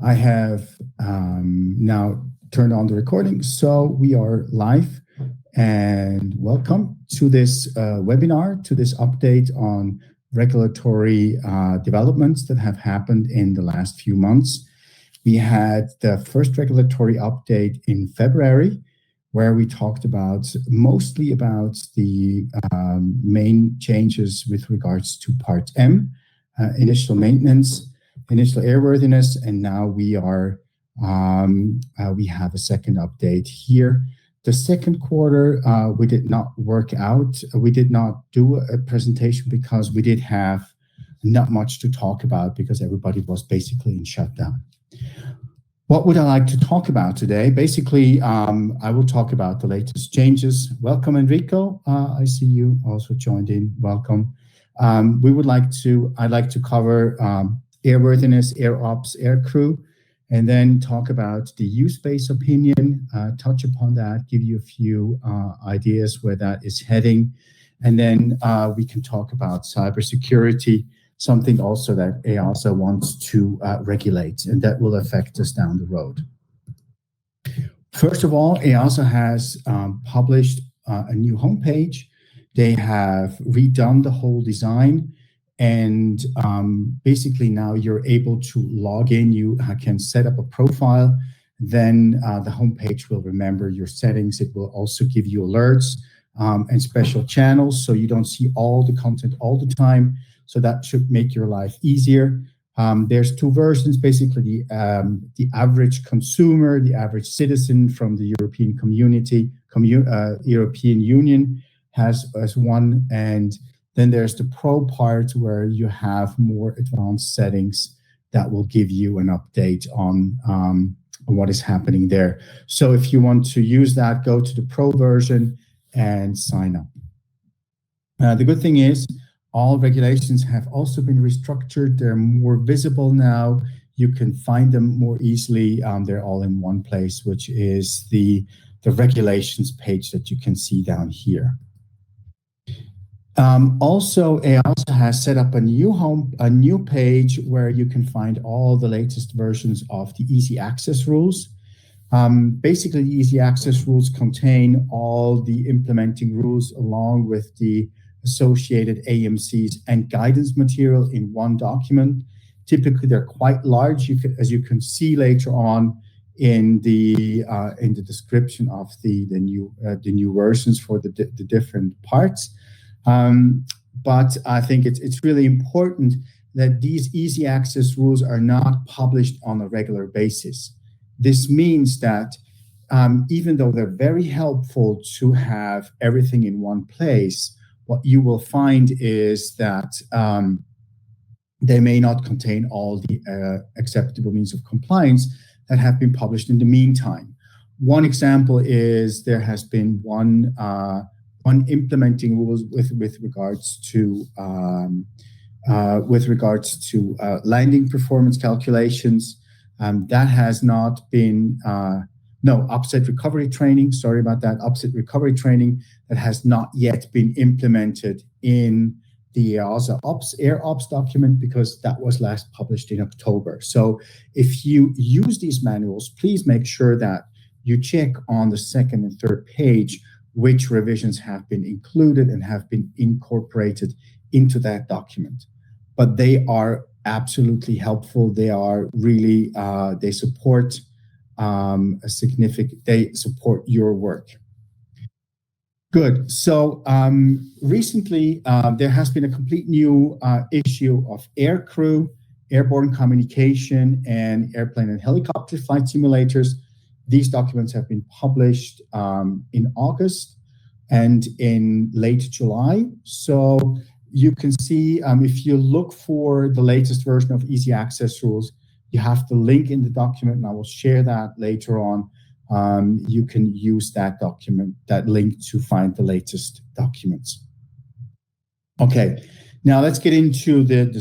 I have now turned on the recording, so we are live. And welcome to this webinar, to this update on regulatory developments that have happened in the last few months. We had the first regulatory update in February, where we talked mostly about the main changes with regards to Part M, initial maintenance, initial airworthiness, and now we have a second update here. The second quarter, we did not work out. We did not do a presentation because we did have not much to talk about because everybody was basically in shutdown. What would I like to talk about today? Basically, I will talk about the latest changes. Welcome, Enrico. I see you also joined in. Welcome. I'd like to cover airworthiness, air ops, air crew, and then talk about the use-based opinion, touch upon that, give you a few ideas where that is heading, and then we can talk about cybersecurity, something also that EASA wants to regulate, and that will affect us down the road. First of all, EASA has published a new homepage. They have redone the whole design, and basically now you're able to log in. You can set up a profile. Then the homepage will remember your settings. It will also give you alerts and special channels, so you don't see all the content all the time. So that should make your life easier. There's two versions, basically the average consumer, the average citizen from the European European Union has one, and then there's the pro part where you have more advanced settings that will give you an update on what is happening there. So if you want to use that, go to the pro version and sign up. The good thing is all regulations have also been restructured. They're more visible now. You can find them more easily. They're all in one place, which is the regulations page that you can see down here. Also, EASA has set up a new page where you can find all the latest versions of the easy access rules. Basically, the easy access rules contain all the implementing rules along with the associated AMCs and guidance material in one document. Typically, they're quite large. As you can see later on in the description of the new versions for the different parts. But I think it's really important that these easy access rules are not published on a regular basis. This means that even though they're very helpful to have everything in one place, what you will find is that they may not contain all the acceptable means of compliance that have been published in the meantime. One example is there has been one implementing rules with regards to landing performance calculations. That has not been upset recovery training. Sorry about that. Upset recovery training that has not yet been implemented in the EASA Air Ops document because that was last published in October. So if you use these manuals, please make sure that you check on the second and third page which revisions have been included and have been incorporated into that document. But they are absolutely helpful. They are really, they support they support your work. Good. So recently, there has been a complete new issue of air crew, airborne communication, and airplane and helicopter flight simulators. These documents have been published in August and in late July. So you can see if you look for the latest version of easy access rules, you have the link in the document, and I will share that later on. You can use that link to find the latest documents. Okay, now let's get into the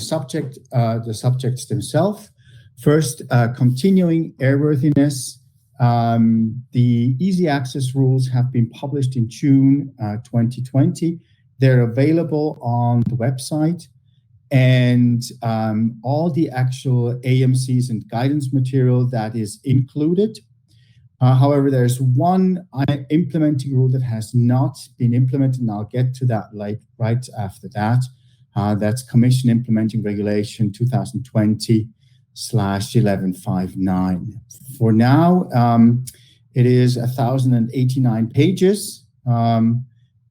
subjects themselves. First, continuing airworthiness. The easy access rules have been published in June 2020. They're available on the website. and all the actual AMCs and guidance material that is included. However, there's one implementing rule that has not been implemented, and I'll get to that right after that. That's Commission Implementing Regulation 2020/1159. For now, it is 1,089 pages,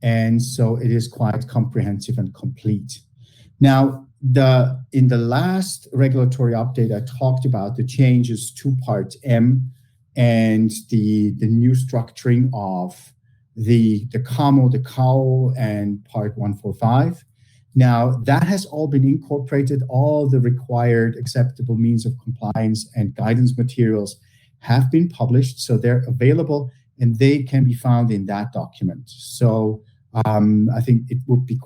and so it is quite comprehensive and complete. Now, in the last regulatory update, I talked about the changes to Part M and the new structuring of the CAMO, the CAO, and Part 145. Now, that has all been incorporated. All the required acceptable means of compliance and guidance materials have been published, so they're available and they can be found in that document. So I think it would be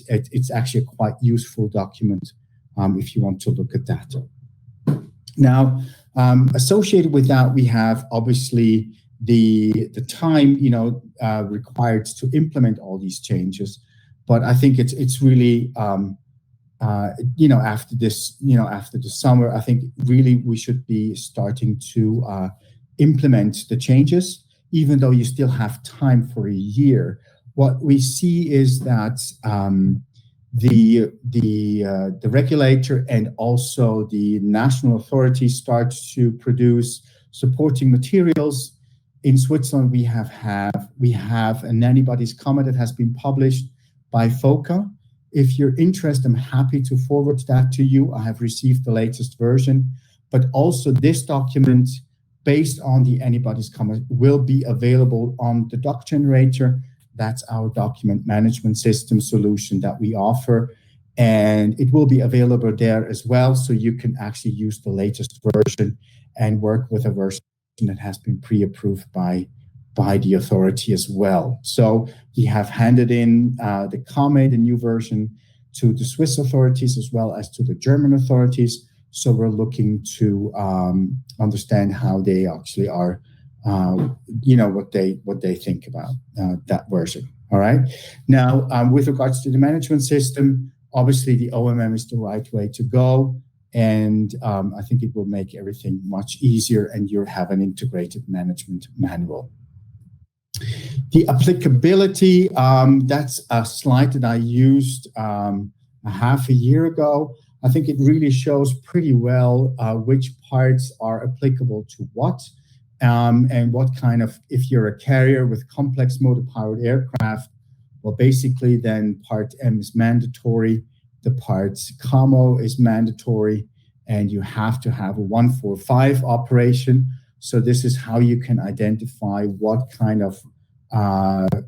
it's actually a quite useful document if you want to look at that. Now, associated with that, we have obviously the time required to implement all these changes. But I think it's really after the summer, I think really we should be starting to implement the changes, even though you still have time for a year. What we see is that the regulator and also the national authorities start to produce supporting materials. In Switzerland, we have an anybody's comment that has been published by FOCA. If you're interested, I'm happy to forward that to you. I have received the latest version, but also this document based on the anybody's comment will be available on the doc generator. That's our document management system solution that we offer. And it will be available there as well. So you can actually use the latest version and work with a version that has been pre-approved by the authority as well. So we have handed in the CAME, the new version, to the Swiss authorities as well as to the German authorities. So we're looking to understand how they actually are, what they think about that version. All right. Now, with regards to the management system, obviously the OMM is the right way to go. And I think it will make everything much easier, and you'll have an integrated management manual. The applicability, that's a slide that I used a half a year ago. I think it really shows pretty well which parts are applicable to what, and what kind of, if you're a carrier with complex motor-powered aircraft, well, basically then Part M is mandatory, the Part CAMO is mandatory, and you have to have a 145 operation. So this is how you can identify what kind of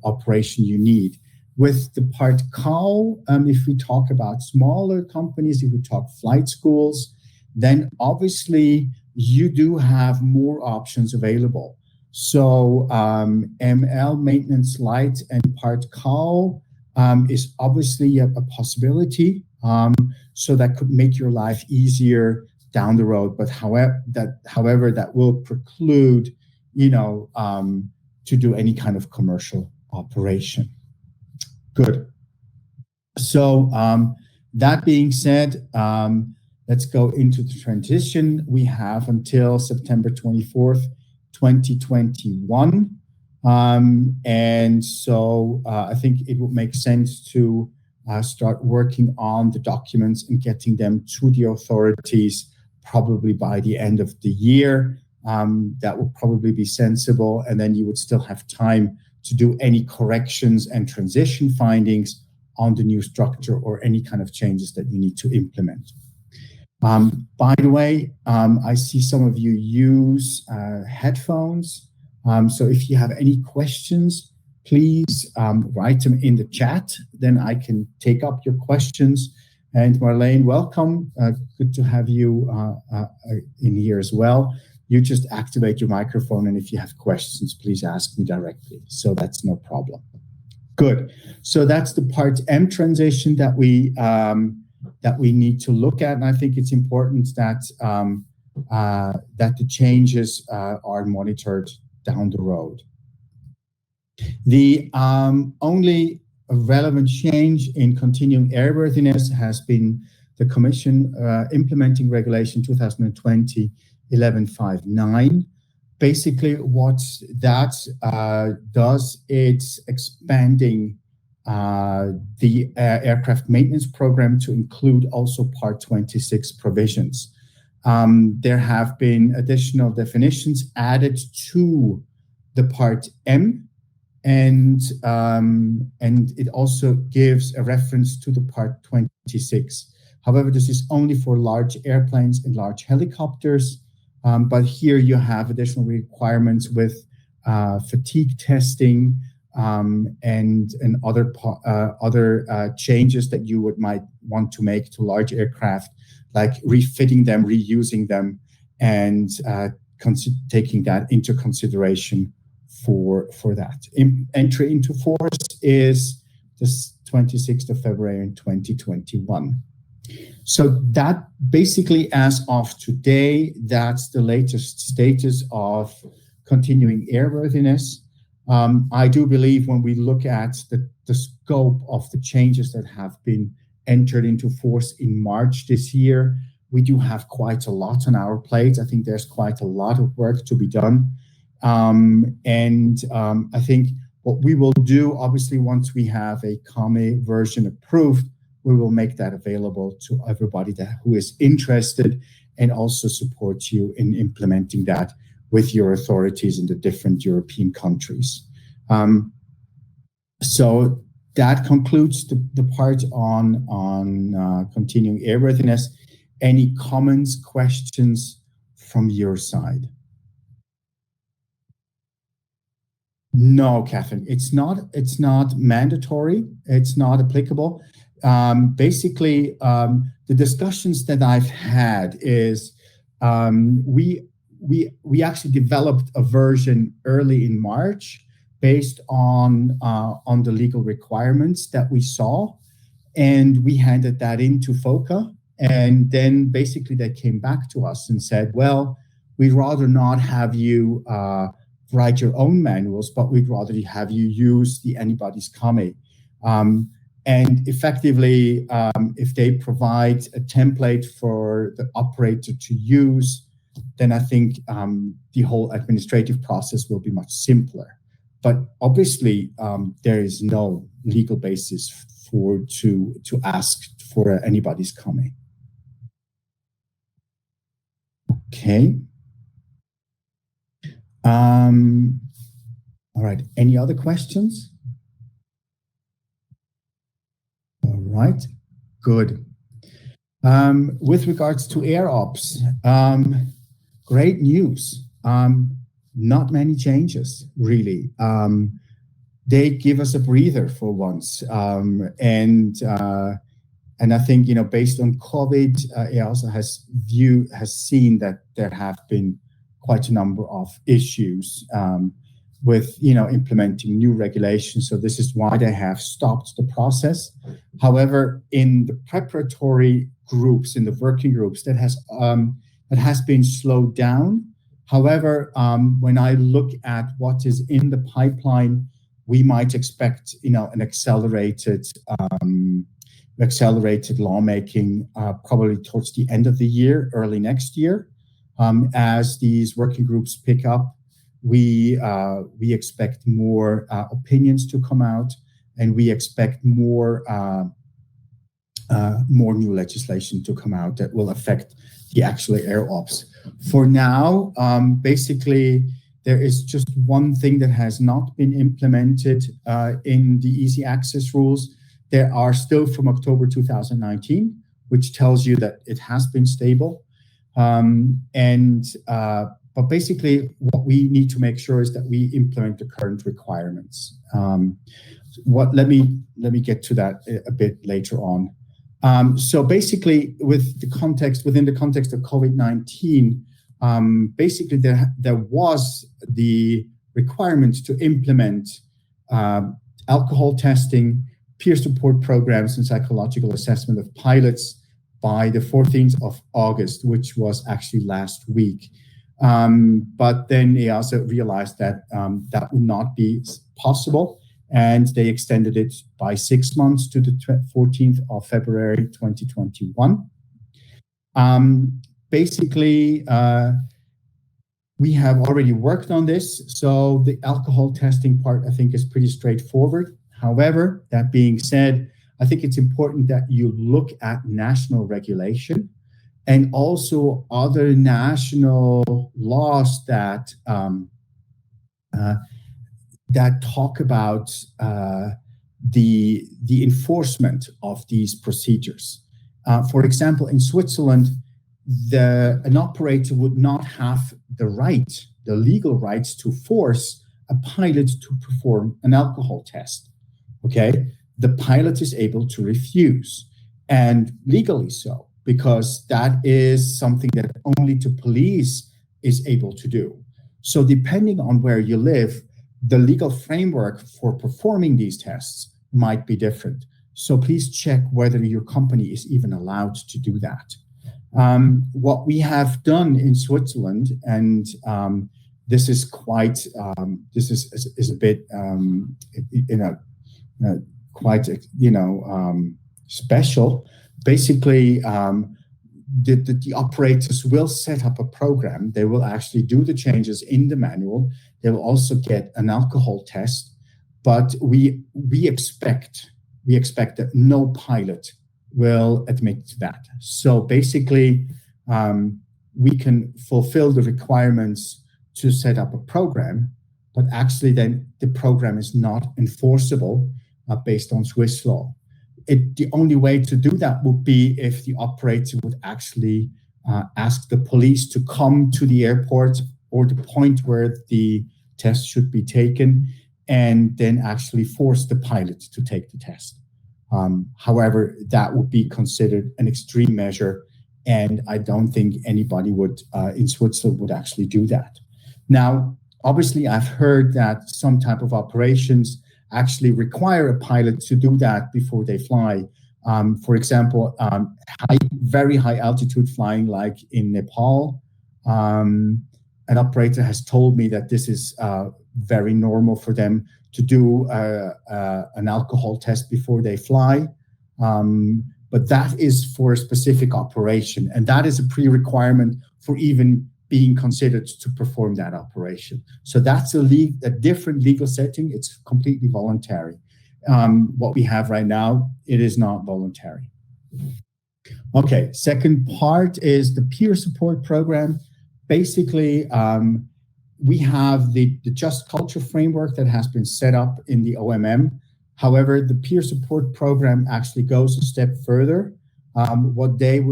operation you need. With the Part CAO, if we talk about smaller companies, if we talk flight schools, then obviously you do have more options available. So ML, maintenance light, and Part CAO is obviously a possibility. So that could make your life easier down the road. But however, that will preclude, to do any kind of commercial operation. Good. So that being said, let's go into the transition. We have until September 24th, 2021. And so I think it would make sense to start working on the documents and getting them to the authorities probably by the end of the year. That would probably be sensible. And then you would still have time to do any corrections and transition findings on the new structure or any kind of changes that you need to implement. By the way, I see some of you use headphones. So if you have any questions, please write them in the chat. Then I can take up your questions. And Marlene, welcome. Good to have you in here as well. You just activate your microphone, and if you have questions, please ask me directly. So that's no problem. Good. So that's the Part M transition that we need to look at, and I think it's important that that the changes are monitored down the road. The only relevant change in continuing airworthiness has been the Commission implementing Regulation 2020-1159. Basically, what that does, it's expanding the aircraft maintenance program to include also Part 26 provisions. There have been additional definitions added to the Part M, and it also gives a reference to the Part 26. However, this is only for large airplanes and large helicopters. But here you have additional requirements with fatigue testing and other changes that you might want to make to large aircraft, like refitting them, reusing them, and taking that into consideration for that. Entry into force is the 26th of February in 2021. So that basically, as of today, that's the latest status of continuing airworthiness. I do believe when we look at the scope of the changes that have been entered into force in March this year, we do have quite a lot on our plate. I think there's quite a lot of work to be done. I think what we will do, obviously, once we have a CAME version approved, we will make that available to everybody who is interested, and also support you in implementing that with your authorities in the different European countries. So that concludes the part on continuing airworthiness. Any comments, questions from your side? No, Catherine, it's not mandatory. It's not applicable. Basically, the discussions that I've had is we actually developed a version early in March based on the legal requirements that we saw, and we handed that into FOCA, and then basically they came back to us and said, well, we'd rather not have you write your own manuals, but we'd rather have you use the anybody's CAME. And effectively, if they provide a template for the operator to use, then I think the whole administrative process will be much simpler. But obviously, there is no legal basis to ask for anybody's CAME. Okay. All right. Any other questions? All right. Good. With regards to air ops, great news. Not many changes, really. They give us a breather for once, and I think, based on COVID, EASA has seen that there have been quite a number of issues with implementing new regulations. So this is why they have stopped the process. However, in the preparatory groups, in the working groups, that has been slowed down. However, when I look at what is in the pipeline, we might expect an accelerated lawmaking probably towards the end of the year, early next year. As these working groups pick up, we expect more opinions to come out, and we expect more new legislation to come out that will affect the actual air ops. For now, basically, there is just one thing that has not been implemented in the easy access rules. There are still from October 2019, which tells you that it has been stable. But basically, what we need to make sure is that we implement the current requirements. Let me get to that a bit later on. So basically, within the context of COVID-19, basically there was the requirement to implement alcohol testing, peer support programs, and psychological assessment of pilots by the 14th of August, which was actually last week. But then EASA realized that that would not be possible, and they extended it by 6 months to the 14th of February 2021. Basically, we have already worked on this, so the alcohol testing part, I think, is pretty straightforward. However, that being said, I think it's important that you look at national regulation and also other national laws that that talk about the enforcement of these procedures. For example, in Switzerland, an operator would not have the legal rights to force a pilot to perform an alcohol test. Okay, the pilot is able to refuse, and legally so, because that is something that only the police is able to do. So depending on where you live, the legal framework for performing these tests might be different. So please check whether your company is even allowed to do that. What we have done in Switzerland, and this is quite, this is a bit, quite, special. Basically, the operators will set up a program. They will actually do the changes in the manual. They will also get an alcohol test, but we expect that no pilot will admit to that. So basically, we can fulfill the requirements to set up a program, but actually then the program is not enforceable based on Swiss law. The only way to do that would be if the operator would actually ask the police to come to the airport or the point where the test should be taken, and then actually force the pilot to take the test. However, that would be considered an extreme measure, and I don't think anybody would in Switzerland would actually do that. Now, obviously, I've heard that some type of operations actually require a pilot to do that before they fly. For example, very high altitude flying, like in Nepal. An operator has told me that this is very normal for them to do an alcohol test before they fly. But that is for a specific operation, and that is a pre-requirement for even being considered to perform that operation. So that's a different legal setting. It's completely voluntary. What we have right now, it is not voluntary. Okay, second part is the peer support program. Basically, we have the Just Culture framework that has been set up in the OMM. However, the peer support program actually goes a step further. What that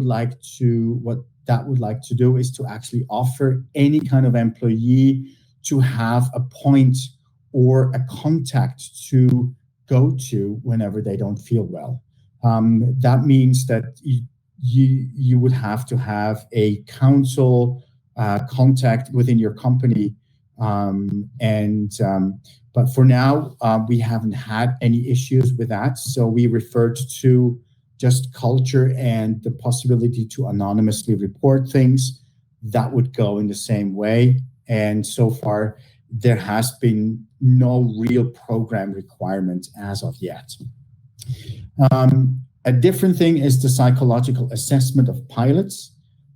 would like to do is to actually offer any kind of employee to have a point or a contact to go to whenever they don't feel well. That means that you would have to have a counsel contact within your company. But for now, we haven't had any issues with that. So we referred to Just Culture and the possibility to anonymously report things. That would go in the same way. And so far, there has been no real program requirement as of yet. A different thing is the psychological assessment of pilots.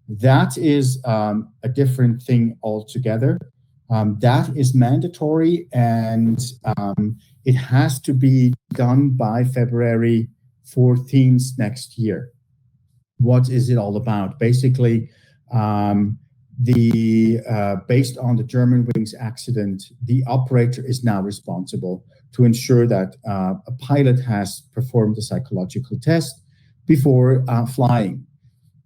That is a different thing altogether. That is mandatory, and it has to be done by February 14th next year. What is it all about? Basically, based on the Germanwings accident, the operator is now responsible to ensure that a pilot has performed a psychological test before flying.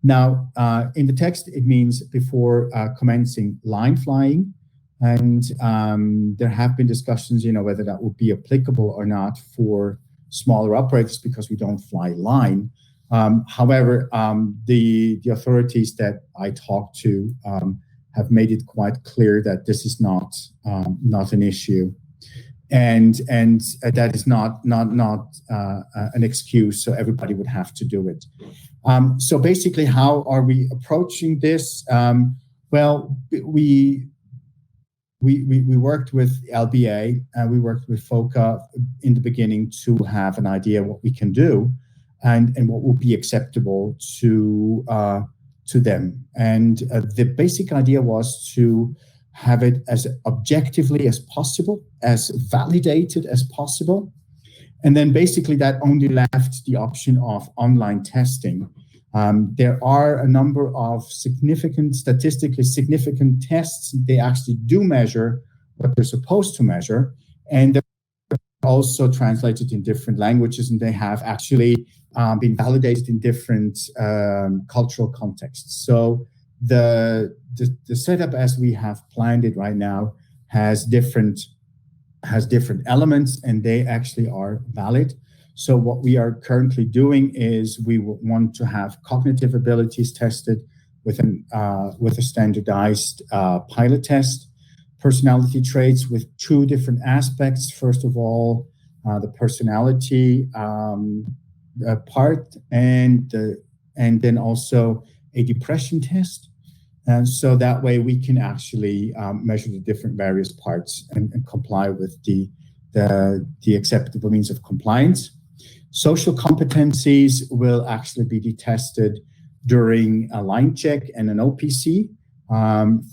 Now, in the text, it means before commencing line flying. And there have been discussions, whether that would be applicable or not for smaller operators because we don't fly line. However, the authorities that I talked to have made it quite clear that this is not an issue, and that is not an excuse. So everybody would have to do it. So basically, how are we approaching this? Well, we worked with LBA and we worked with FOCA in the beginning to have an idea what we can do and what would be acceptable to them. And the basic idea was to have it as objectively as possible, as validated as possible. And then basically that only left the option of online testing. There are a number of statistically significant tests. They actually do measure what they're supposed to measure. And they're also translated in different languages, and they have actually been validated in different cultural contexts. So the setup as we have planned it right now has different elements, and they actually are valid. So what we are currently doing is we want to have cognitive abilities tested with a standardized pilot test, personality traits with two different aspects. First of all, the personality part, and then also a depression test. And so that way we can actually measure the different various parts and comply with the acceptable means of compliance. Social competencies will actually be tested during a line check and an OPC.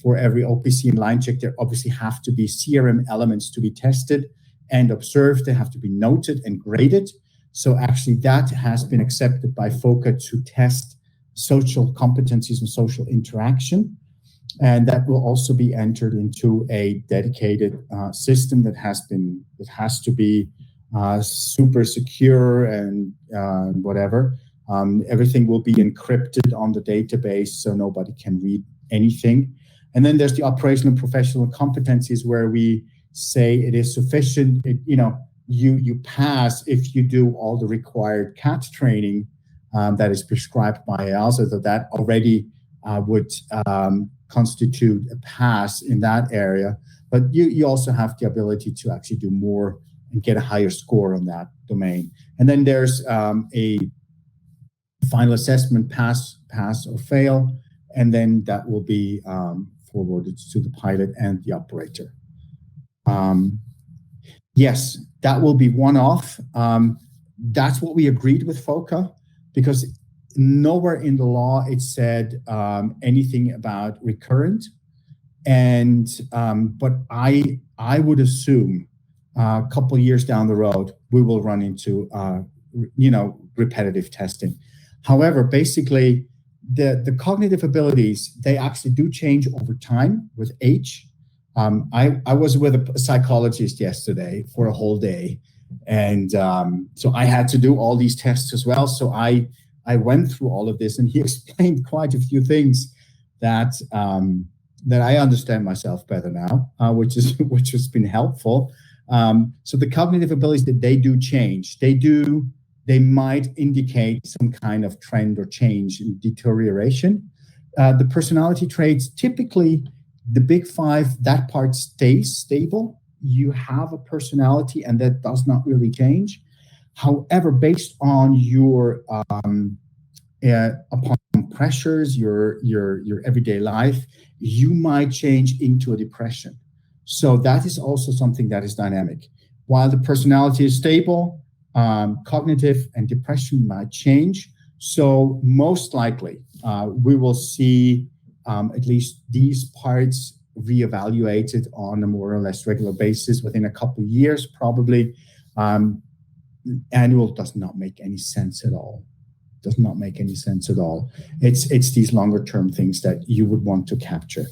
For every OPC and line check, there obviously have to be CRM elements to be tested and observed. They have to be noted and graded. So actually that has been accepted by FOCA to test social competencies and social interaction. And that will also be entered into a dedicated system that has to be super secure and whatever. Everything will be encrypted on the database so nobody can read anything. And then there's the operational and professional competencies where we say it is sufficient. You pass if you do all the required CAT training that is prescribed by EASA, so that already would constitute a pass in that area. But you also have the ability to actually do more and get a higher score on that domain. And then there's a final assessment, pass or fail, and then that will be forwarded to the pilot and the operator. Yes, that will be one-off. That's what we agreed with FOCA, because nowhere in the law it said anything about recurrent. And but I would assume a couple of years down the road we will run into repetitive testing. However, basically the cognitive abilities, they actually do change over time with age. I was with a psychologist yesterday for a whole day, and so I had to do all these tests as well. So I went through all of this, and he explained quite a few things that I understand myself better now, which has been helpful. So the cognitive abilities, that they do change. They might indicate some kind of trend or change in deterioration. The personality traits, typically the big five, that part stays stable. You have a personality and that does not really change. However, based on your upon pressures, your everyday life, you might change into a depression. So that is also something that is dynamic. While the personality is stable, cognitive and depression might change. So most likely, we will see at least these parts reevaluated on a more or less regular basis within a couple of years, probably. Annual does not make any sense at all. Does not make any sense at all. It's these longer term things that you would want to capture.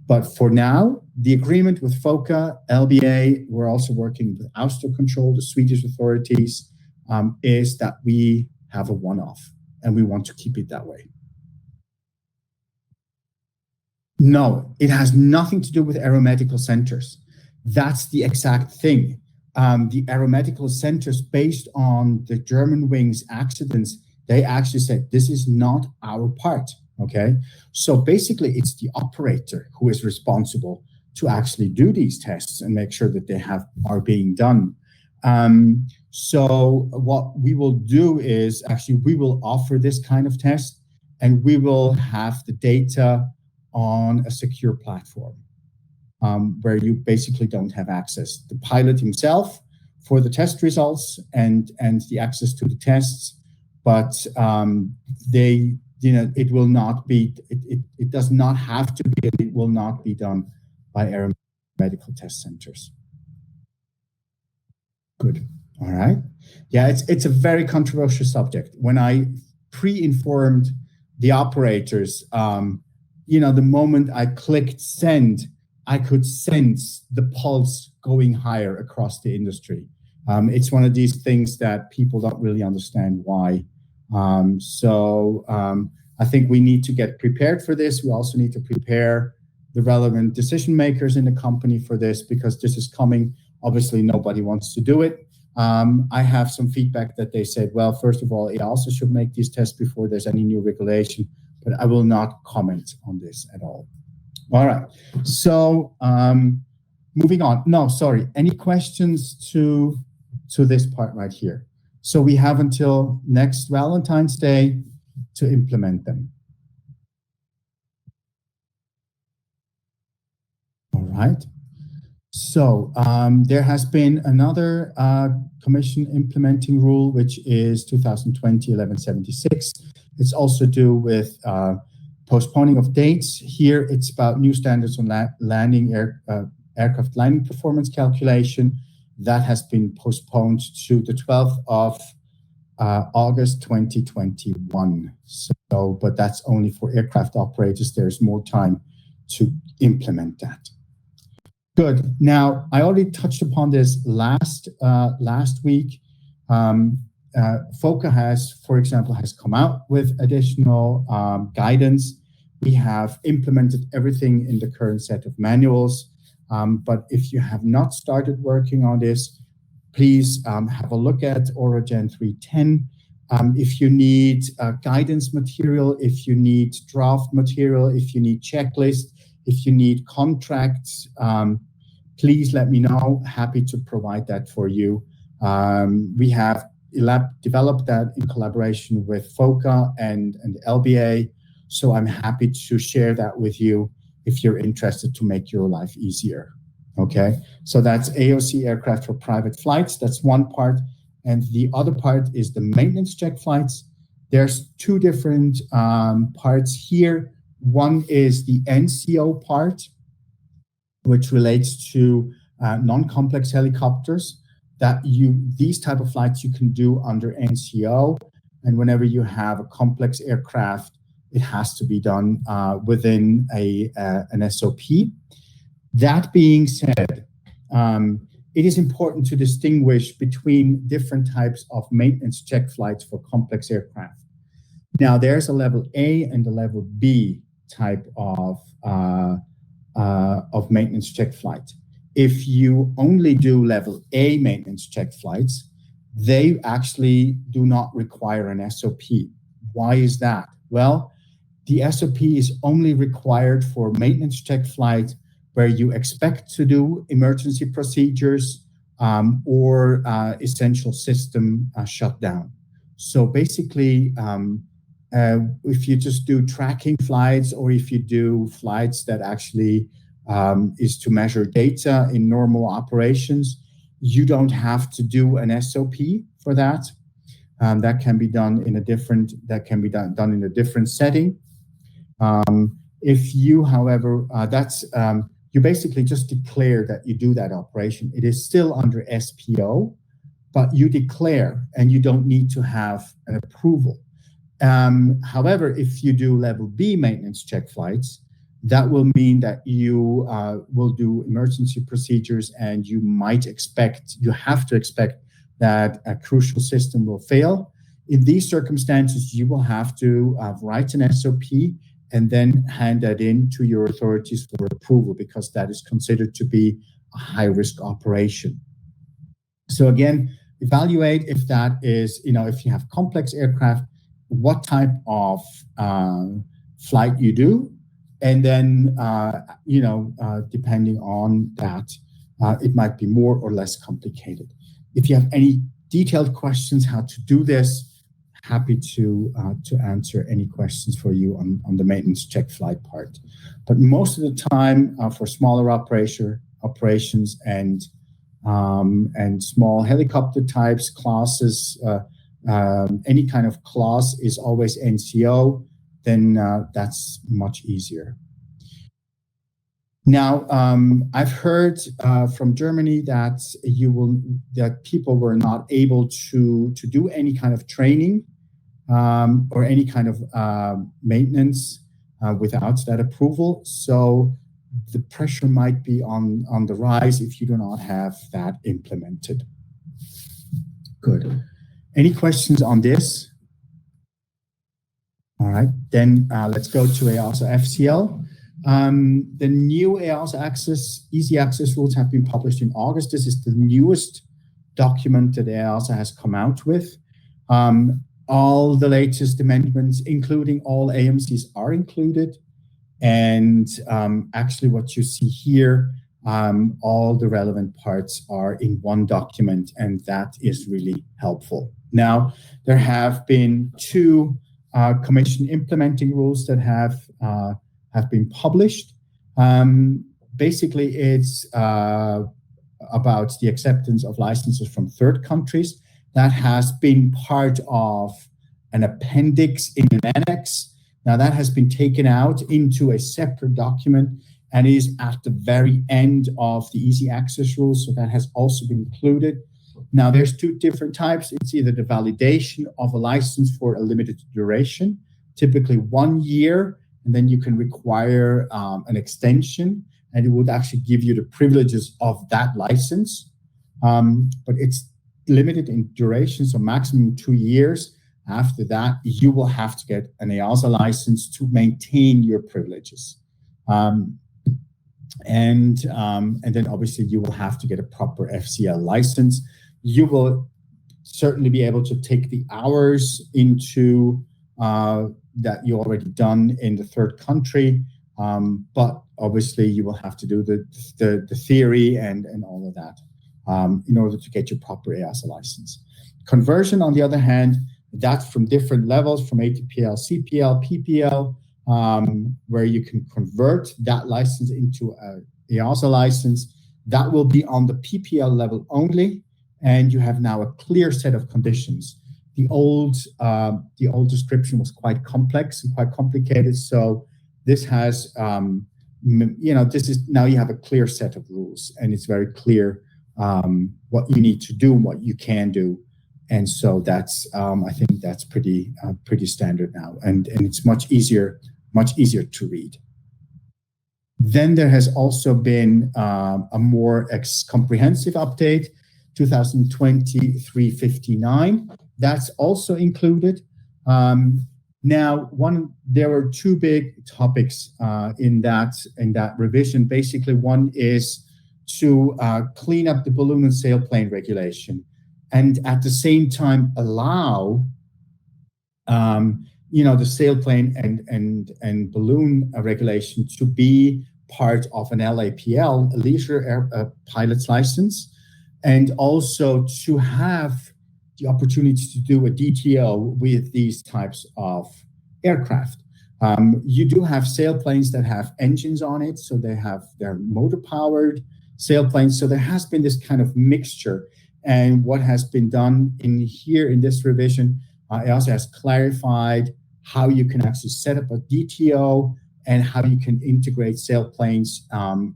But for now, the agreement with FOCA, LBA, we're also working with Austro Control, the Swedish authorities, is that we have a one-off and we want to keep it that way. No, it has nothing to do with aeromedical centers. That's the exact thing. The aeromedical centers, based on the Germanwings accidents, they actually said, this is not our part, okay? So basically, it's the operator who is responsible to actually do these tests and make sure that they are being done. So what we will do is, actually, we will offer this kind of test, and we will have the data on a secure platform. where you basically don't have access. The pilot himself for the test results and the access to the tests, but it will not be, it does not have to be, and it will not be done by aeromedical test centers. Good. All right. Yeah, it's a very controversial subject. When I pre-informed the operators, the moment I clicked send, I could sense the pulse going higher across the industry. It's one of these things that people don't really understand why. I think we need to get prepared for this. We also need to prepare the relevant decision makers in the company for this, because this is coming. Obviously, nobody wants to do it. I have some feedback that they said, well, first of all, EASA should make these tests before there's any new regulation, but I will not comment on this at all. All right, so moving on. No, sorry, any questions to this part right here? So we have until next Valentine's Day to implement them. All right. So there has been another Commission implementing rule, which is 2020-1176. It's also due with postponing of dates. Here, it's about new standards on aircraft landing performance calculation. That has been postponed to the 12th of August 2021. So, but that's only for aircraft operators. There's more time to implement that. Good. Now, I already touched upon this last week. FOCA has, for example, has come out with additional guidance. We have implemented everything in the current set of manuals. But if you have not started working on this, please have a look at Orogen 310. If you need guidance material, if you need draft material, if you need checklists, if you need contracts, please let me know. Happy to provide that for you. We have developed that in collaboration with FOCA and LBA, so I'm happy to share that with you if you're interested to make your life easier. Okay, so that's AOC aircraft for private flights. That's one part. And the other part is the maintenance check flights. There's two different parts here. One is the NCO part, which relates to non-complex helicopters. These type of flights you can do under NCO. And whenever you have a complex aircraft, it has to be done within an SOP. That being said, it is important to distinguish between different types of maintenance check flights for complex aircraft. Now, there's a level A and a level B type of maintenance check flight. If you only do level A maintenance check flights, they actually do not require an SOP. Why is that? Well, the SOP is only required for maintenance check flight where you expect to do emergency procedures or essential system shutdown. So basically, if you just do tracking flights, or if you do flights that actually is to measure data in normal operations, you don't have to do an SOP for that. That can be done in a different. That can be done in a different setting. If you, however, you basically just declare that you do that operation. It is still under SPO, but you declare, and you don't need to have an approval. However, if you do level B maintenance check flights, that will mean that you will do emergency procedures, and you have to expect that a crucial system will fail. In these circumstances, you will have to write an SOP and then hand that in to your authorities for approval, because that is considered to be a high-risk operation. So again, evaluate if that is, if you have complex aircraft, what type of flight you do, and then, depending on that, it might be more or less complicated. If you have any detailed questions how to do this, happy to answer any questions for you on the maintenance check flight part. But most of the time, for smaller operations and small helicopter types, classes, any kind of class is always NCO, then that's much easier. Now, I've heard from Germany that people were not able to do any kind of training or any kind of maintenance without that approval. So the pressure might be on the rise if you do not have that implemented. Good. Any questions on this? All right, then let's go to EASA FCL. The new EASA easy access rules have been published in August. This is the newest document that EASA has come out with. All the latest amendments, including all AMCs, are included. And actually what you see here, all the relevant parts are in one document, and that is really helpful. Now, there have been two Commission implementing rules that have been published. Basically, it's about the acceptance of licenses from third countries. That has been part of an appendix in an annex. Now, that has been taken out into a separate document and is at the very end of the easy access rules, so that has also been included. Now, there's two different types. It's either the validation of a license for a limited duration, typically 1 year, and then you can require an extension, and it would actually give you the privileges of that license. But it's limited in duration, so maximum 2 years. After that, you will have to get an EASA license to maintain your privileges. And then obviously you will have to get a proper FCL license. You will certainly be able to take the hours into that you already done in the third country, but obviously you will have to do the theory and all of that in order to get your proper EASA license. Conversion, on the other hand, that's from different levels, from ATPL, CPL, PPL, where you can convert that license into a EASA license. That will be on the PPL level only, and you have now a clear set of conditions. The old description was quite complex and quite complicated, so this has, this is now you have a clear set of rules, and it's very clear what you need to do and what you can do. And so that's, I think that's pretty standard now, and it's much easier to read. Then there has also been a more comprehensive update, 2020-359. That's also included. Now, there were two big topics in that revision. Basically, one is to clean up the balloon and sailplane regulation, and at the same time allow the sailplane and balloon regulation to be part of an LAPL, a leisure pilot's license, and also to have the opportunity to do a DTO with these types of aircraft. You do have sailplanes that have engines on it, so they're motor-powered sailplanes. So there has been this kind of mixture. And what has been done in this revision, it also has clarified how you can actually set up a DTO and how you can integrate sailplanes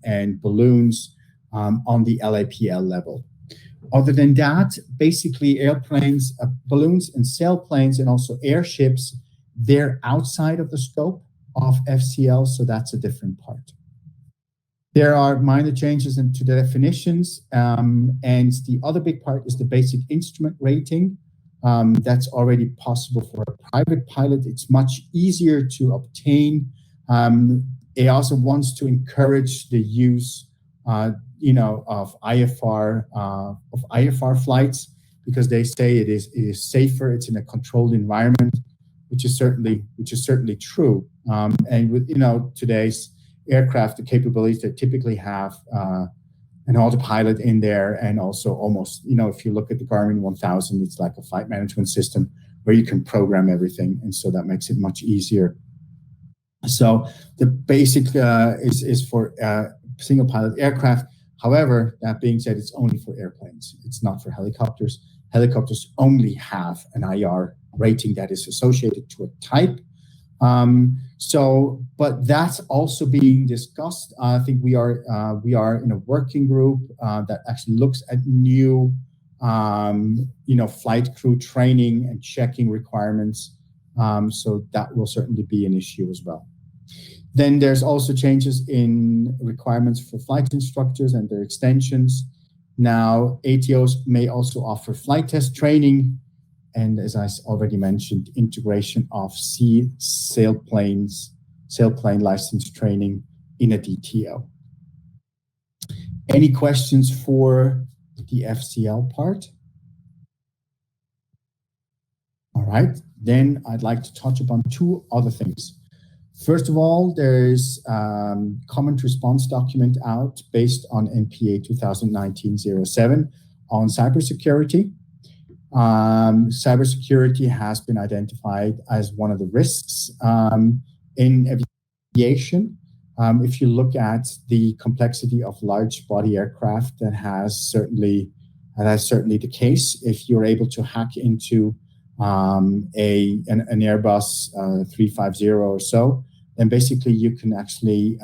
and balloons on the LAPL level. Other than that, basically airplanes, balloons and sailplanes and also airships, they're outside of the scope of FCL, so that's a different part. There are minor changes to the definitions, and the other big part is the basic instrument rating. That's already possible for a private pilot. It's much easier to obtain. EASA wants to encourage the use, of IFR flights, because they say it is safer. It's in a controlled environment, which is certainly true. And with today's aircraft, the capabilities that typically have an autopilot in there, and also almost, if you look at the Garmin 1000, it's like a flight management system. where you can program everything, and so that makes it much easier. So the basic is for single pilot aircraft. However, that being said, it's only for airplanes. It's not for helicopters. Helicopters only have an IR rating that is associated to a type. But that's also being discussed. I think we are in a working group that actually looks at new, flight crew training and checking requirements. So that will certainly be an issue as well. Then there's also changes in requirements for flight instructors and their extensions. Now, ATOs may also offer flight test training, and as I already mentioned, integration of sailplane license training in a DTO. Any questions for the FCL part? All right, then I'd like to touch upon two other things. First of all, there's comment response document out based on NPA 2019-07 on cybersecurity. Cybersecurity has been identified as one of the risks in aviation. If you look at the complexity of large body aircraft, that is certainly the case. If you're able to hack into an Airbus 350 or so, then basically you can actually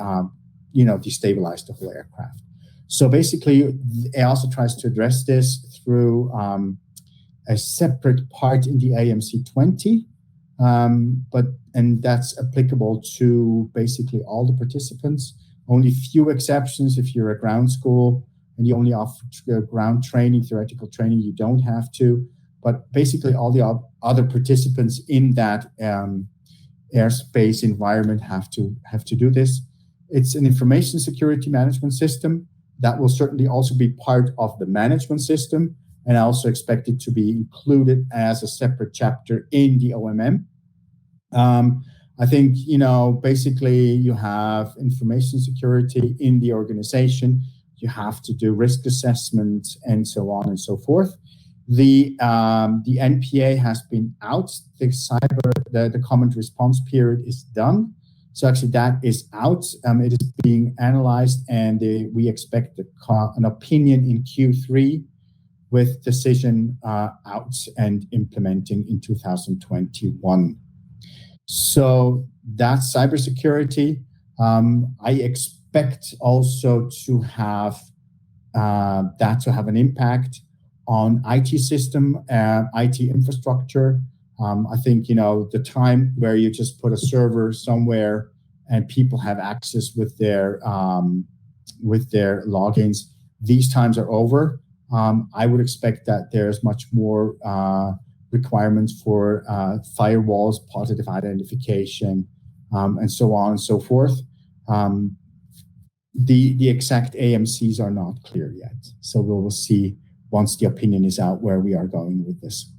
destabilize the whole aircraft. So basically, EASA tries to address this through a separate part in the AMC 20, and that's applicable to basically all the participants. Only few exceptions. If you're a ground school and you only offer ground training, theoretical training, you don't have to. But basically, all the other participants in that airspace environment have to do this. It's an information security management system that will certainly also be part of the management system, and I also expect it to be included as a separate chapter in the OMM. I think, basically you have information security in the organization. You have to do risk assessment and so on and so forth. The NPA has been out. The comment response period is done. So actually that is out. It is being analyzed, and we expect an opinion in Q3 with decision out and implementing in 2021. So that's cybersecurity. I expect also to have an impact on IT system, IT infrastructure. I think, the time where you just put a server somewhere and people have access with their logins, these times are over. I would expect that there's much more requirements for firewalls, positive identification, and so on and so forth. The exact AMCs are not clear yet. So we will see once the opinion is out where we are going with this.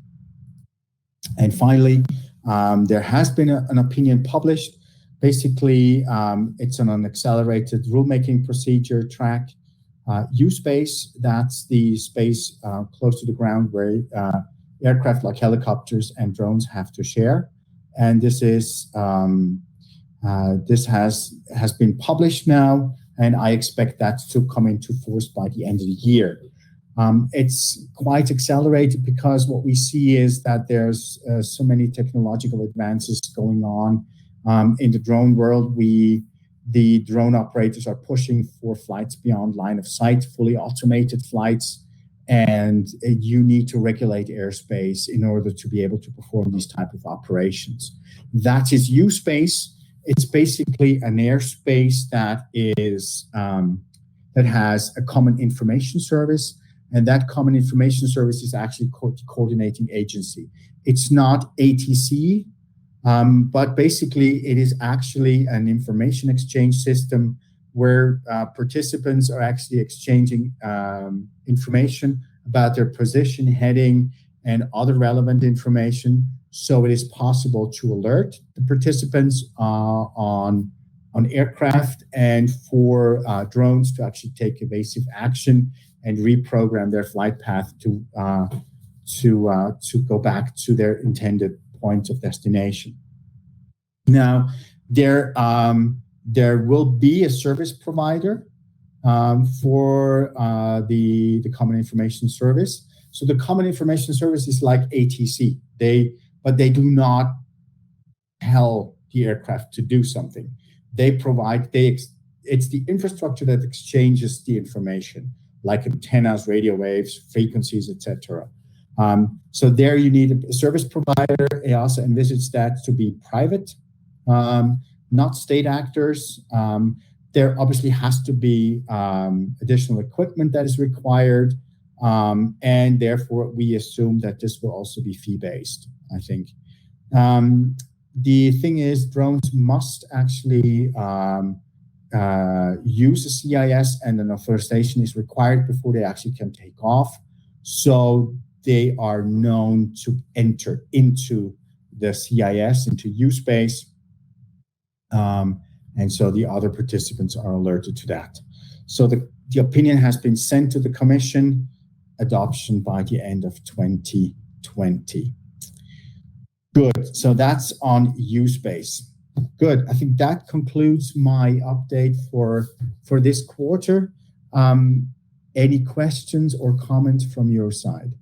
And finally, there has been an opinion published. Basically, it's on an accelerated rulemaking procedure track. U-space, that's the space close to the ground where aircraft like helicopters and drones have to share. And this is this has been published now, and I expect that to come into force by the end of the year. It's quite accelerated because what we see is that there's so many technological advances going on in the drone world. The drone operators are pushing for flights beyond line of sight, fully automated flights, and you need to regulate airspace in order to be able to perform these type of operations. That is U-space. It's basically an airspace that is that has a common information service, and that common information service is actually the coordinating agency. It's not ATC, but basically it is actually an information exchange system where participants are actually exchanging information about their position, heading, and other relevant information. So it is possible to alert the participants on aircraft and for drones to actually take evasive action and reprogram their flight path to go back to their intended point of destination. Now, there will be a service provider for the Common Information Service. So the Common Information Service is like ATC. But they do not tell the aircraft to do something. It's the infrastructure that exchanges the information, like antennas, radio waves, frequencies, etc. So there you need a service provider. EASA envisages that to be private, not state actors. There obviously has to be additional equipment that is required, and therefore we assume that this will also be fee-based, I think. The thing is, drones must actually use a CIS, and an authorization is required before they actually can take off. So they are known to enter into the CIS, into U-Space. And so the other participants are alerted to that. So the opinion has been sent to the Commission, adoption by the end of 2020. Good, so that's on U-Space. Good, I think that concludes my update for this quarter. Any questions or comments from your side?